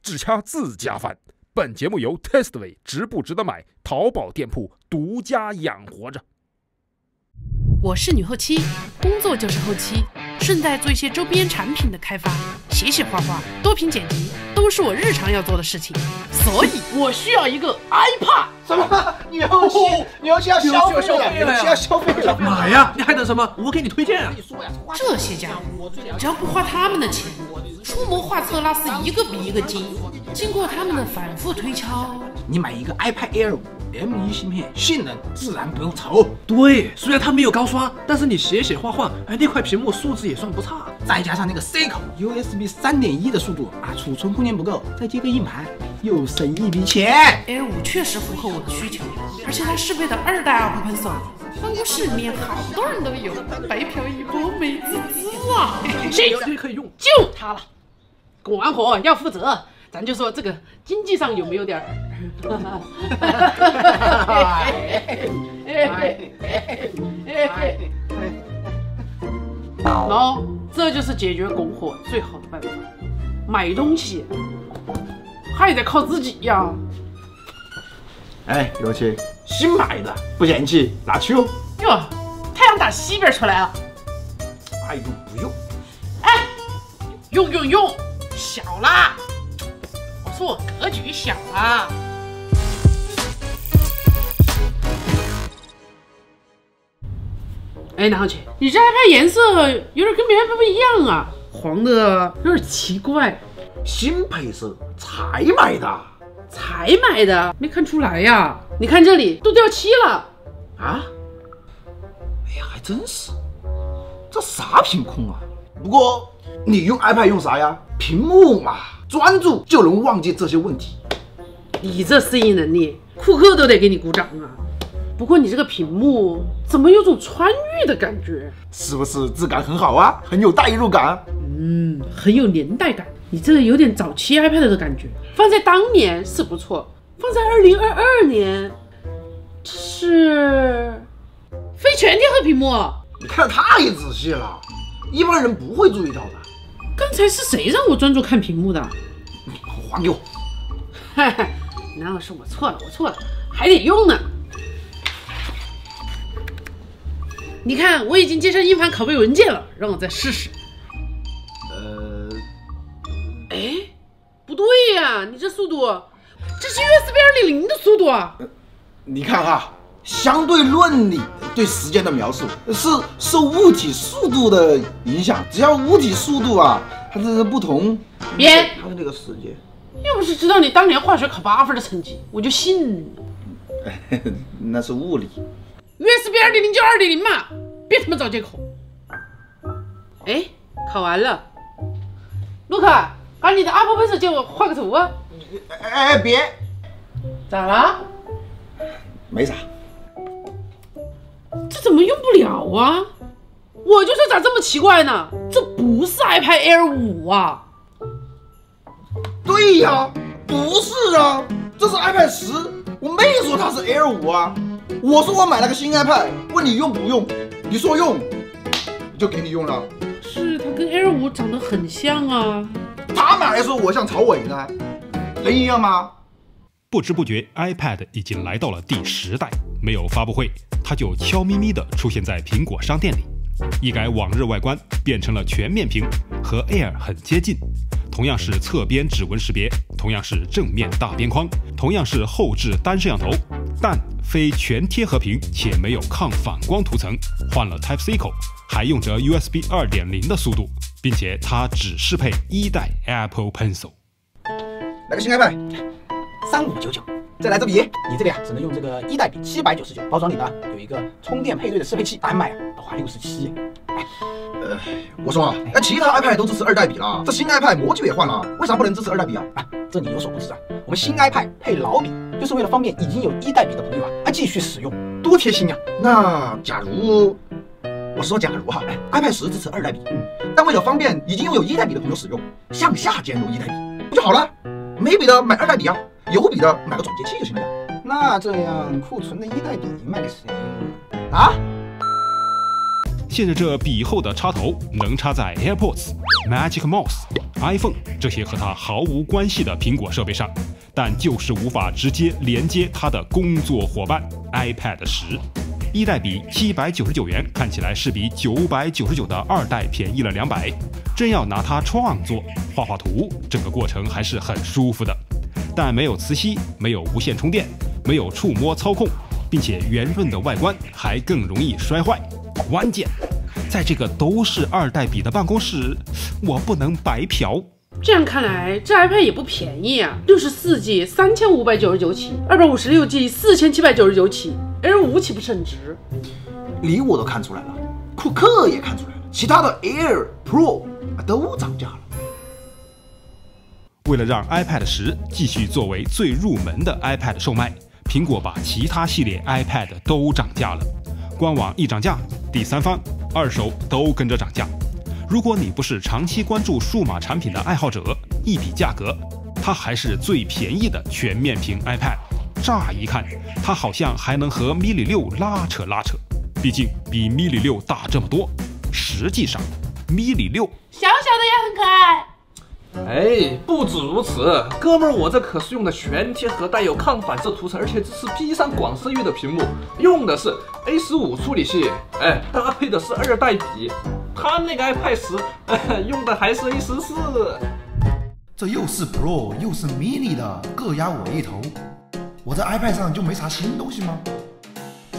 只掐自家饭。本节目由 Testway 值不值得买淘宝店铺独家养活着。我是女后期，工作就是后期，顺带做一些周边产品的开发，写写画画，多屏剪辑，都是我日常要做的事情。所以我需要一个 iPad。什么？女后期要消费了，女后期要消费了！买呀！你还等什么？我给你推荐啊！这些家伙，只要不花他们的钱，出谋划策拉丝一个比一个精。经过他们的反复推敲，你买一个 iPad Air 5 M1 芯片，性能自然不用愁。对，虽然它没有高刷，但是你写写画画，那块屏幕素质也算不差。再加上那个 C 口 USB 3.1的速度啊，储存空间不够，再接个硬盘，又省一笔钱。Air 5确实符合我的需求，而且它适配的2代 Apple Pencil， 办公室里面好多人都有，白嫖一波美滋滋啊！这个可以用，就它了。管活要负责，咱就说这个经济上有没有点喏，这就是解决拱火最好的办法。买东西还得靠自己呀。哎，有钱，新买的，不嫌弃，拿去用。哟，太阳打西边出来了。爱用不用？哎，用，小啦！我说我格局小啦。哎，南浩姐，你这 iPad 颜色有点跟别人不一样啊，黄的有点奇怪。新配色才买的。才买的，没看出来呀？你看这里都掉漆了啊！哎呀，还真是，这啥屏控啊？不过你用 iPad 用啥呀？屏幕嘛，专注就能忘记这些问题。你这适应能力，库克都得给你鼓掌啊！不过你这个屏幕怎么有种穿越的感觉？是不是质感很好啊？很有代入感。很有年代感。你这个有点早期 iPad 的感觉，放在当年是不错，放在2022年是非全贴合屏幕。你看得太仔细了，一般人不会注意到的。刚才是谁让我专注看屏幕的？还给我！难道是我错了，还得用呢。你看，我已经接上硬盘拷贝文件了，让我再试试。哎，不对呀，你这速度，这是 USB 2.0的速度啊！你看哈，相对论里对时间的描述是受物体速度的影响，只要物体速度啊，它这个不同，别，它的那个时间。要不是知道你当年化学考8分的成绩，我就信了。那是物理。USB 2.0就2.0嘛，别他妈找借口。哎，考完了，卢卡。把你的 Apple Pencil 借我画个图啊！哎，别，咋了？没啥。这怎么用不了啊？我就说咋这么奇怪呢？这不是 iPad Air 5啊！对呀，不是啊，这是 iPad 10，我没说它是 Air 5啊。我说我买了个新 iPad，问你用不用，你说用，我就给你用了。是它跟 Air 5长得很像啊。他们还说我像曹伟呢，能一样吗？不知不觉 iPad 已经来到了第10代，没有发布会，它就悄咪咪地出现在苹果商店里。一改往日外观，变成了全面屏，和 Air 很接近。同样是侧边指纹识别，同样是正面大边框，同样是后置单摄像头，但非全贴合屏且没有抗反光涂层，换了 Type-C 口，还用着 USB 2.0的速度，并且它只适配1代 Apple Pencil。来个新 iPad，3599。再来支笔，你这个呀只能用这个1代笔799，包装里呢有一个充电配对的适配器，单买要花67。我说啊，那其他 iPad 都支持2代笔了，这新 iPad 模具也换了，为啥不能支持2代笔啊？这你有所不知啊，我们新 iPad 配老笔，就是为了方便已经有1代笔的朋友继续使用，多贴心呀！那假如我说假如哈，iPad 10支持2代笔，但为了方便已经拥有1代笔的朋友使用，向下兼容1代笔，不就好了？没笔的买2代笔啊，有笔的买个转接器就行了呀。那这样库存的1代笔卖给谁啊？现在这笔厚的插头能插在 AirPods、Magic Mouse、iPhone 这些和它毫无关系的苹果设备上，但就是无法直接连接它的工作伙伴 iPad 10。一代比799元看起来是比999的二代便宜了200，真要拿它创作画画图，整个过程还是很舒服的。但没有磁吸，没有无线充电，没有触摸操控，并且圆润的外观还更容易摔坏。关键，在这个都是二代笔的办公室，我不能白嫖。这样看来，这 iPad 也不便宜啊！64G 3599起，256G 4799起，Air 5岂不是很值？你我都看出来了，库克也看出来了，其他的 Air、Pro 都涨价了。为了让 iPad 10继续作为最入门的 iPad 售卖，苹果把其他系列 iPad 都涨价了。官网一涨价，第三方、二手都跟着涨价。如果你不是长期关注数码产品的爱好者，一比价格，它还是最便宜的全面屏 iPad。乍一看，它好像还能和 Mini 6拉扯，毕竟比 Mini 6大这么多。实际上 ，Mini 6小小的也很可爱。哎，不止如此，哥们儿，我这可是用的全贴合带有抗反射涂层，而且支持 P3 广色域的屏幕，用的是 A15 处理器，搭配的是二代笔。他那个 iPad 10，用的还是 A14。这又是 Pro 又是 Mini 的，各压我一头。我在 iPad 上就没啥新东西吗？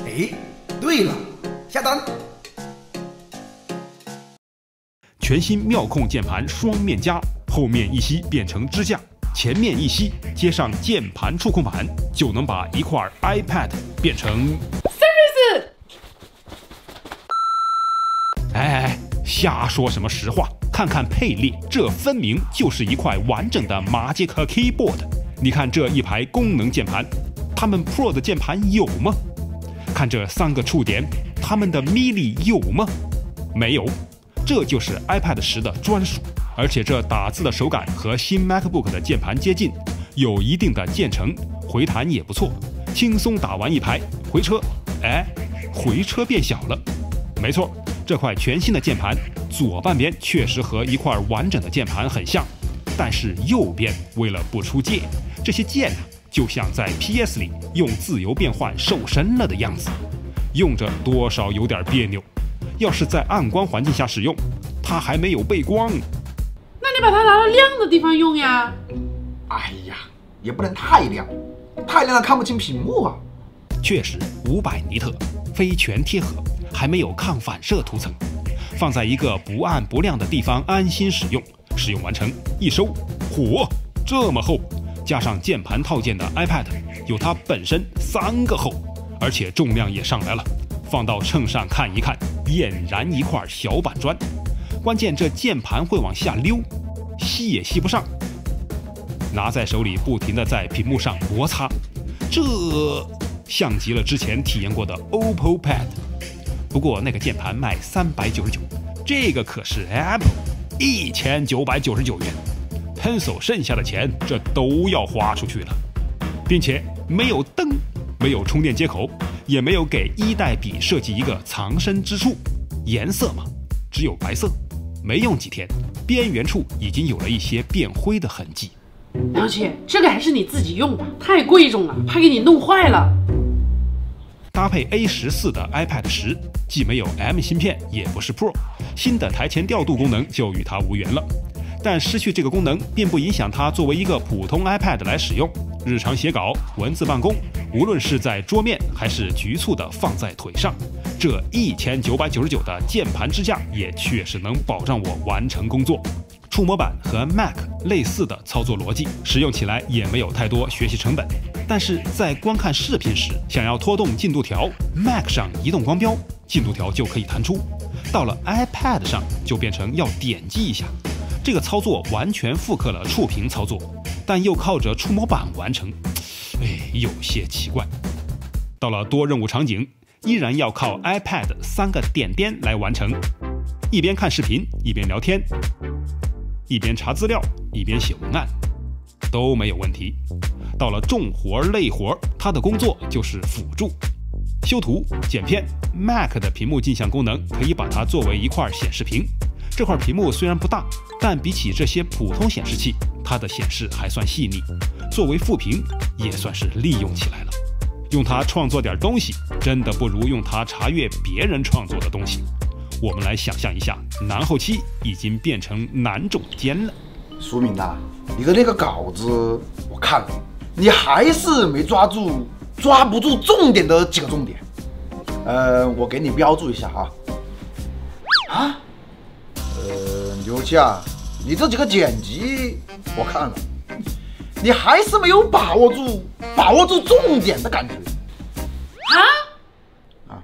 哎，对了，下单。全新妙控键盘双面夹，后面一吸变成支架，前面一吸接上键盘触控板，就能把一块 iPad 变成 Service。哎，瞎说什么实话？看看配列，这分明就是一块完整的马杰克 Keyboard。你看这一排功能键盘，他们 Pro 的键盘有吗？看这3个触点，他们的 Mini 有吗？没有。这就是 iPad 10的专属，而且这打字的手感和新 MacBook 的键盘接近，有一定的渐层，回弹也不错，轻松打完一排。回车，回车变小了。没错，这块全新的键盘左半边确实和一块完整的键盘很像，但是右边为了不出界，这些键就像在 PS 里用自由变换瘦身了的样子，用着多少有点别扭。要是在暗光环境下使用，它还没有背光。那你把它拿到亮的地方用呀。哎呀，也不能太亮，太亮了看不清屏幕啊。确实500尼特，非全贴合，还没有抗反射涂层，放在一个不暗不亮的地方安心使用。使用完成，一收，嚯，这么厚！加上键盘套件的 iPad 有它本身3个厚，而且重量也上来了。放到秤上看一看，俨然一块小板砖。关键这键盘会往下溜，吸也吸不上。拿在手里不停地在屏幕上摩擦，这像极了之前体验过的 OPPO Pad。不过那个键盘卖399，这个可是 Apple 1999元。Pencil 剩下的钱这都要花出去了，并且没有灯，没有充电接口，也没有给一代笔设计一个藏身之处。颜色嘛，只有白色。没用几天，边缘处已经有了一些变灰的痕迹。梁姐，这个还是你自己用吧，太贵重了，怕给你弄坏了。搭配 A14 的 iPad 10，既没有 M 芯片，也不是 Pro， 新的台前调度功能就与它无缘了。但失去这个功能，并不影响它作为一个普通 iPad 来使用。日常写稿、文字办公，无论是在桌面还是局促地放在腿上，这1999的键盘支架也确实能保障我完成工作。触摸板和 Mac 类似的操作逻辑，使用起来也没有太多学习成本。但是在观看视频时，想要拖动进度条 ，Mac 上移动光标，进度条就可以弹出；到了 iPad 上，就变成要点击一下。这个操作完全复刻了触屏操作，但又靠着触摸板完成，有些奇怪。到了多任务场景，依然要靠 iPad 3个点点来完成，一边看视频，一边聊天，一边查资料，一边写文案，都没有问题。到了重活累活，他的工作就是辅助，修图、剪片。Mac 的屏幕镜像功能可以把它作为一块显示屏。这块屏幕虽然不大，但比起这些普通显示器，它的显示还算细腻。作为副屏，也算是利用起来了。用它创作点东西，真的不如用它查阅别人创作的东西。我们来想象一下，男后期已经变成男总监了。苏明呐，你的那个稿子我看了，你还是没抓不住重点的几个重点。我给你标注一下哈。啊？刘七啊，你这几个剪辑我看了，你还是没有把握住重点的感觉。啊？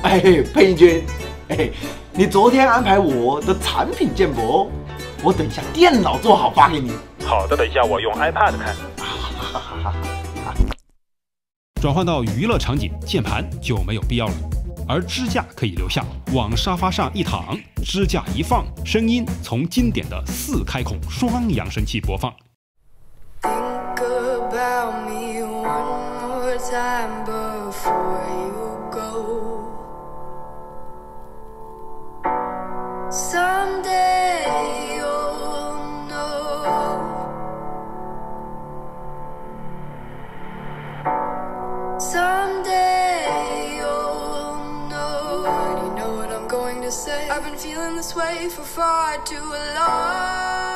哎，佩君，哎，你昨天安排我的产品建模，我等一下电脑做好发给你。好的，等一下我用 iPad 看。转换到娱乐场景，键盘就没有必要了，而支架可以留下，往沙发上一躺，支架一放，声音从经典的4开孔双扬声器播放。Think about me one more time before you go. Someday you'll know. Someday you'll know. And you know what I'm going to say. I've been feeling this way for far too long.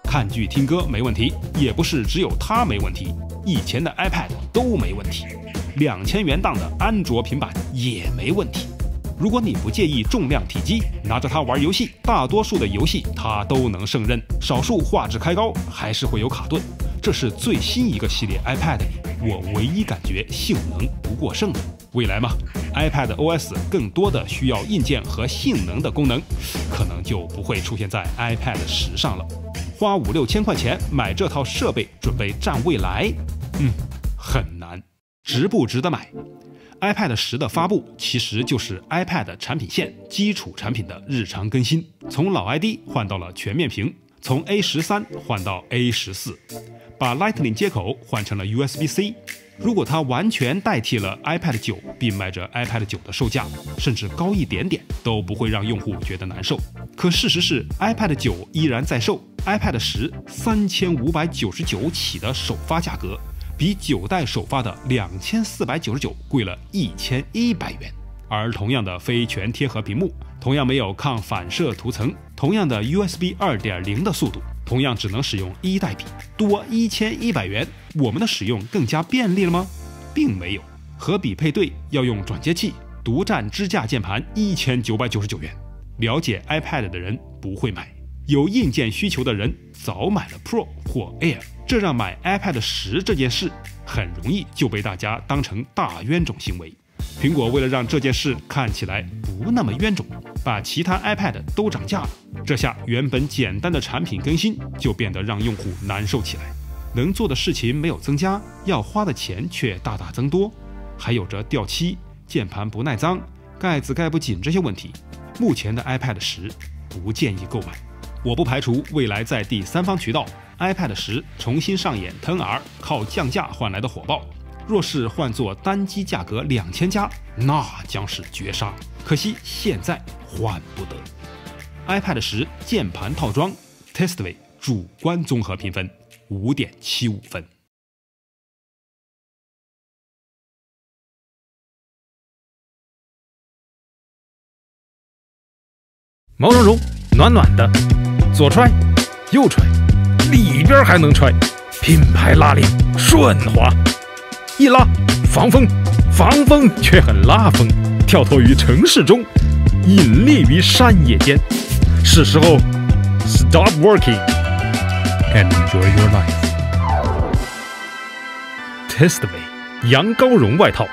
看剧听歌没问题，也不是只有它没问题，以前的 iPad 都没问题，2000元档的安卓平板也没问题。如果你不介意重量体积，拿着它玩游戏，大多数的游戏它都能胜任，少数画质开高还是会有卡顿。这是最新一个系列 iPad 里我唯一感觉性能不过剩的。未来嘛 ，iPad OS 更多的需要硬件和性能的功能，可能就不会出现在 iPad 10上了。花5、6千块钱买这套设备，准备占未来，很难。值不值得买？iPad 10的发布其实就是 iPad 产品线基础产品的日常更新，从老 ID 换到了全面屏，从 A13 换到 A14， 把 Lightning 接口换成了 USB-C。如果它完全代替了 iPad 9，并卖着 iPad 9的售价，甚至高一点点，都不会让用户觉得难受。可事实是 iPad 9依然在售，iPad 10 3599起的首发价格，比9代首发的2499贵了1100元。而同样的非全贴合屏幕，同样没有抗反射涂层，同样的 USB 2.0 的速度，同样只能使用1代笔，多1100元，我们的使用更加便利了吗？并没有，和比配对要用转接器，独占支架键盘1999元。了解 iPad 的人不会买，有硬件需求的人早买了 Pro 或 Air， 这让买 iPad 10这件事很容易就被大家当成大冤种行为。苹果为了让这件事看起来不那么冤种，把其他 iPad 都涨价了，这下原本简单的产品更新就变得让用户难受起来。能做的事情没有增加，要花的钱却大大增多，还有着掉漆、键盘不耐脏、盖子盖不紧这些问题。目前的 iPad 10不建议购买。我不排除未来在第三方渠道 iPad 10重新上演 10R 靠降价换来的火爆。若是换作单机价格2000加，那将是绝杀。可惜现在换不得。iPad 10键盘套装 Testway 主观综合评分5.75分。毛茸茸、暖暖的，左揣右揣，里边还能揣，品牌拉链顺滑。一拉防风，防风却很拉风，跳脱于城市中，隐匿于山野间。是时候 stop working and enjoy your life。 Testway 羊羔绒外套。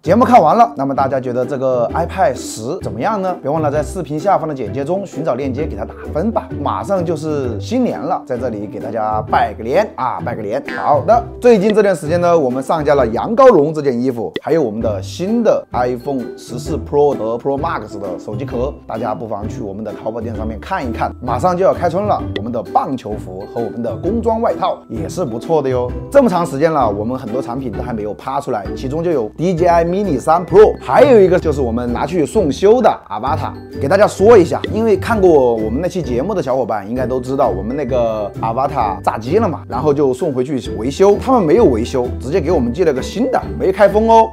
节目看完了，那么大家觉得这个 iPad 10怎么样呢？别忘了在视频下方的简介中寻找链接给它打分吧。马上就是新年了，在这里给大家拜个年啊，拜个年。好的，最近这段时间呢，我们上架了羊羔绒这件衣服，还有我们的新的 iPhone 14 Pro 和 Pro Max 的手机壳，大家不妨去我们的淘宝店上面看一看。马上就要开春了，我们的棒球服和我们的工装外套也是不错的哟。这么长时间了，我们很多产品都还没有趴出来，其中就有 DJI Mini 3 Pro， 还有一个就是我们拿去送修的 Avata。给大家说一下，因为看过我们那期节目的小伙伴应该都知道，我们那个 Avata 炸机了嘛，然后就送回去维修，他们没有维修，直接给我们寄了个新的，没开封哦。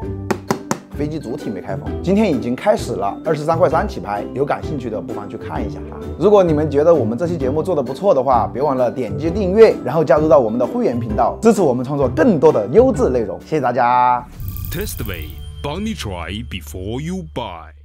飞机主体没开封，今天已经开始了，23块3起拍，有感兴趣的不妨去看一下啊。如果你们觉得我们这期节目做得不错的话，别忘了点击订阅，然后加入到我们的会员频道，支持我们创作更多的优质内容。谢谢大家。 Testway 帮你 try before you buy。